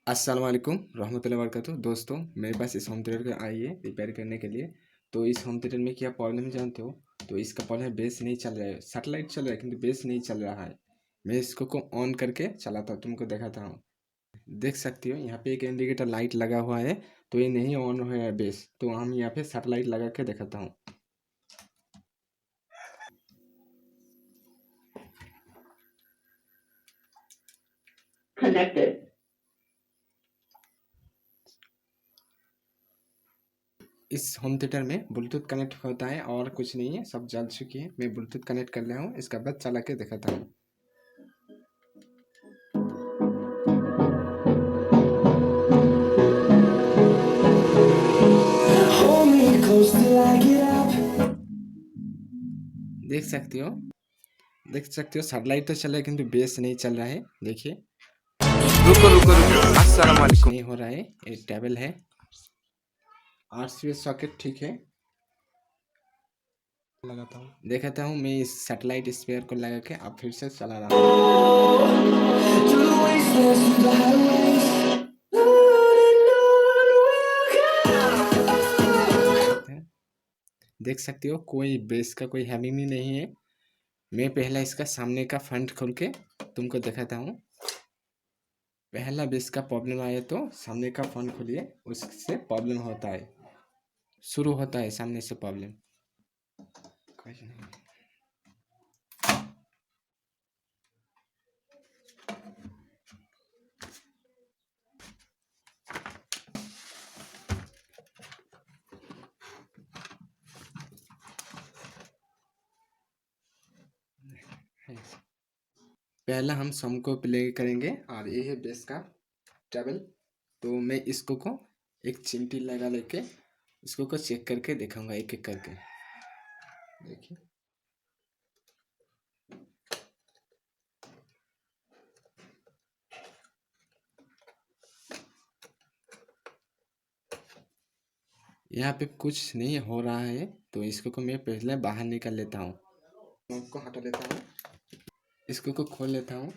अस्सलाम वालेकुम रहमतुल्लाहि व बरकातुहू। दोस्तों, मेरे पास इस होम थिएटर आई है रिपेयर करने के लिए। तो इस होम थिएटर में क्या प्रॉब्लम जानते हो? तो इसका प्रॉब्लम है, बेस नहीं चल रहा है। सेटेलाइट चल रहा है किंतु बेस नहीं चल रहा है। मैं इसको को ऑन करके चलाता हूँ, तुमको दिखाता हूँ। देख सकती हो यहाँ पे एक इंडिकेटर लाइट लगा हुआ है, तो ये नहीं ऑन हुआ है बेस। तो हम यहाँ पे सेटेलाइट लगा के दिखाता हूँ। Connected. इस होम थिएटर में ब्लूटूथ कनेक्ट होता है और कुछ नहीं है, सब जल चुकी है। मैं ब्लूटूथ कनेक्ट कर लिया हूँ, इसका बाद चला के दिखाता हूँ। Hold me close till I get up. देख सकती हो सेटेलाइट तो चल रहा है किंतु बेस नहीं चल रहा है। देखिए, रुको, अस्सलाम वालेकुम। नहीं हो रहा है, ये टेबल है। RCS सॉकेट ठीक है, लगाता हूँ, दिखाता हूँ। मैं इस सेटेलाइट स्पेयर को लगा के अब फिर से चला रहा हूँ। Through the wastelands, through the highways. On and on we'll go. देख सकते हो कोई बेस का कोई हैमिंग नहीं है। मैं पहला इसका सामने का फ्रंट खोल के तुमको दिखाता हूँ। पहला बेस का प्रॉब्लम आया तो सामने का फ्रंट खोलिए, उससे प्रॉब्लम होता है, शुरू होता है सामने से प्रॉब्लम। पहला हम सम को प्ले करेंगे और ये है बेस का टेबल। तो मैं इसको को एक चिमटी लगा लेके इसको को चेक करके दिखाऊंगा एक एक करके। देखिए, यहाँ पे कुछ नहीं हो रहा है, तो इसको को मैं पहले बाहर निकाल लेता हूँ। को हटा लेता हूँ, इसको को खोल लेता हूँ।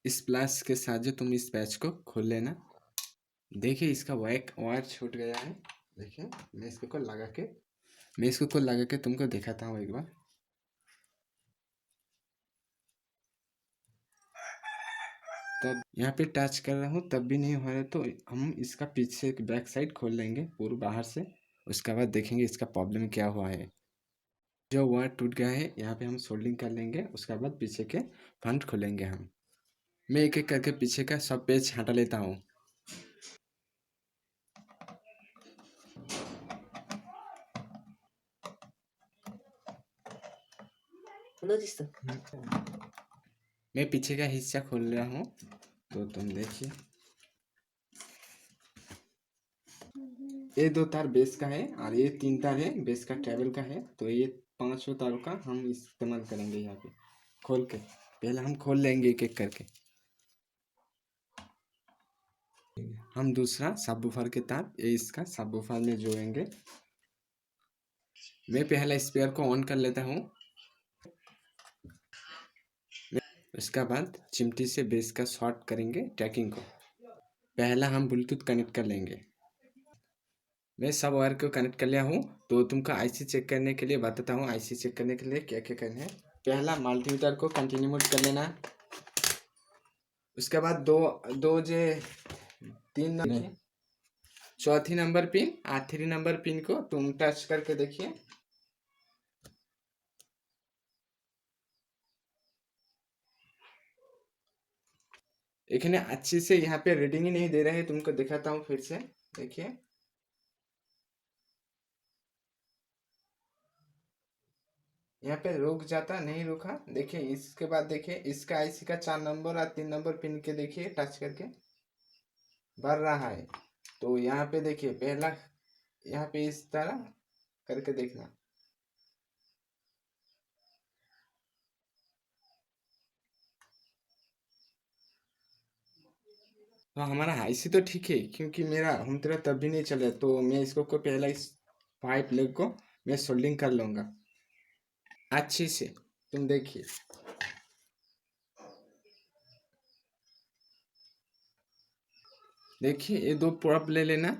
इस प्लस के साथ जो तुम इस पैच को खोल लेना। देखिए, इसका वायर छूट गया है। देखिए, मैं इसको को लगा के तुमको दिखाता हूँ एक बार। तब यहाँ पे टच कर रहा हूँ तब भी नहीं हो रहा है, तो हम इसका पीछे बैक साइड खोल लेंगे पूरा बाहर से। उसके बाद देखेंगे इसका प्रॉब्लम क्या हुआ है। जो वायर टूट गया है यहाँ पे हम सोल्डिंग कर लेंगे, उसके बाद पीछे के फ्रंट खोलेंगे हम। मैं एक एक करके पीछे का सब पेज हटा लेता हूँ। मैं पीछे का हिस्सा खोल रहा हूँ, तो तुम देखिए। ये 2 तार बेस का है और ये 3 तार है बेस का टेबल का है। तो ये 5 तारों का हम इस्तेमाल करेंगे यहाँ पे खोल के। पहले हम खोल लेंगे एक एक करके। हम दूसरा सबवूफर के तार ये इसका सबवूफर में जोड़ेंगे। मैं पहला स्पेयर को ऑन कर लेता हूँ। उसके बाद चिमटी से बेस का शॉर्ट करेंगे ट्रैकिंग को। पहला हम ब्लूटूथ कनेक्ट कर लेंगे। मैं सब वायर को कनेक्ट कर लिया हूँ। तो तुमको आईसी चेक करने के लिए बताता हूँ। आईसी चेक करने के लिए क्या क्या करना है। पहला मल्टीमीटर को कंटिन्यू मोड कर लेना। उसके बाद दो जे 3 नंबर, चौथी नंबर पिन, आखिरी नंबर पिन को तुम टच करके देखिए। एखने अच्छी से यहाँ पे रीडिंग ही नहीं दे रहे हैं, तुमको दिखाता हूँ फिर से। देखिए, यहाँ पे रुक जाता, नहीं रुका। देखिए, इसके बाद देखिए इसका आईसी का 4 नंबर और 3 नंबर पिन के देखिए टच करके भर रहा है। तो यहाँ पे देखिए पहला, यहाँ पे इस तरह करके देखना। तो हमारा आईसी तो ठीक है, क्योंकि मेरा होम थिएटर तब भी नहीं चला। तो मैं इसको को पहला इस पाइप लेग को मैं सोल्डिंग कर लूँगा अच्छी से। तुम देखिए, देखिए ये 2 प्रॉप ले लेना।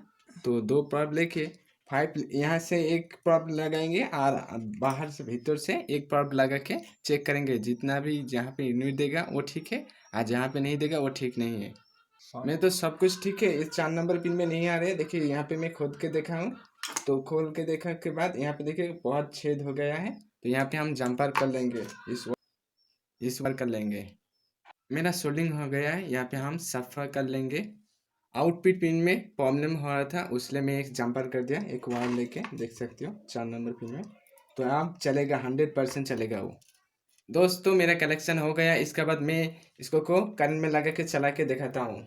तो 2 प्रॉप लेके 5 यहाँ से एक प्रॉप लगाएंगे और बाहर से भीतर से एक प्रॉप लगा के चेक करेंगे। जितना भी जहाँ पे यूनिट देगा वो ठीक है और जहाँ पे नहीं देगा वो ठीक नहीं है। मैं तो सब कुछ ठीक है, इस 4 नंबर पिन में नहीं आ रहे। देखिए यहाँ पे मैं खोद के देखा हूँ। तो खोल के देखा के बाद यहाँ पे देखिए बहुत छेद हो गया है। तो यहाँ पे हम जंपर कर लेंगे, इस बार कर लेंगे। मेरा सोल्डिंग हो गया है, यहाँ पे हम सफ़ा कर लेंगे। आउटपुट पिन में प्रॉब्लम हो रहा था, इसलिए मैं एक जंपर कर दिया, एक वायर लेके देख सकते हो 4 नंबर पिन में। तो अब चलेगा, 100% चलेगा वो। दोस्तों मेरा कलेक्शन हो गया। इसके बाद मैं इसको करंट में लगा के चला के दिखाता हूँ।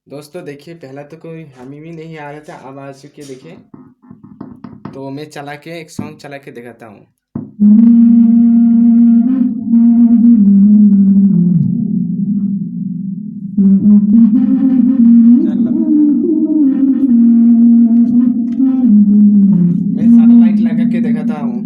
दोस्तों देखिए पहला तो कोई हमी भी नहीं आ रहा था, अब आ चुकी है देखिए। तो मैं चला के एक सॉन्ग चला के दिखाता हूँ। मैं सैटेलाइट लगा के दिखाता हूँ।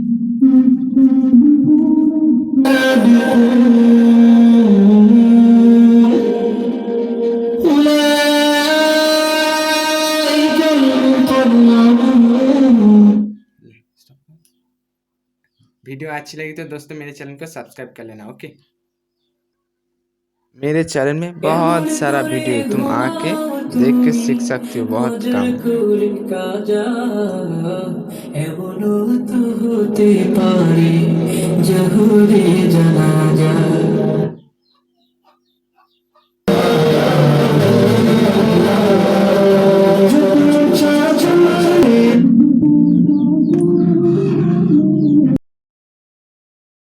वीडियो अच्छी लगी तो दोस्तों मेरे चैनल को सब्सक्राइब कर लेना। ओके, मेरे चैनल में बहुत सारा वीडियो है, तुम आके देख के सीख सकते हो बहुत काम। এমনও তো হতে পারে জহুরে জানা যায়।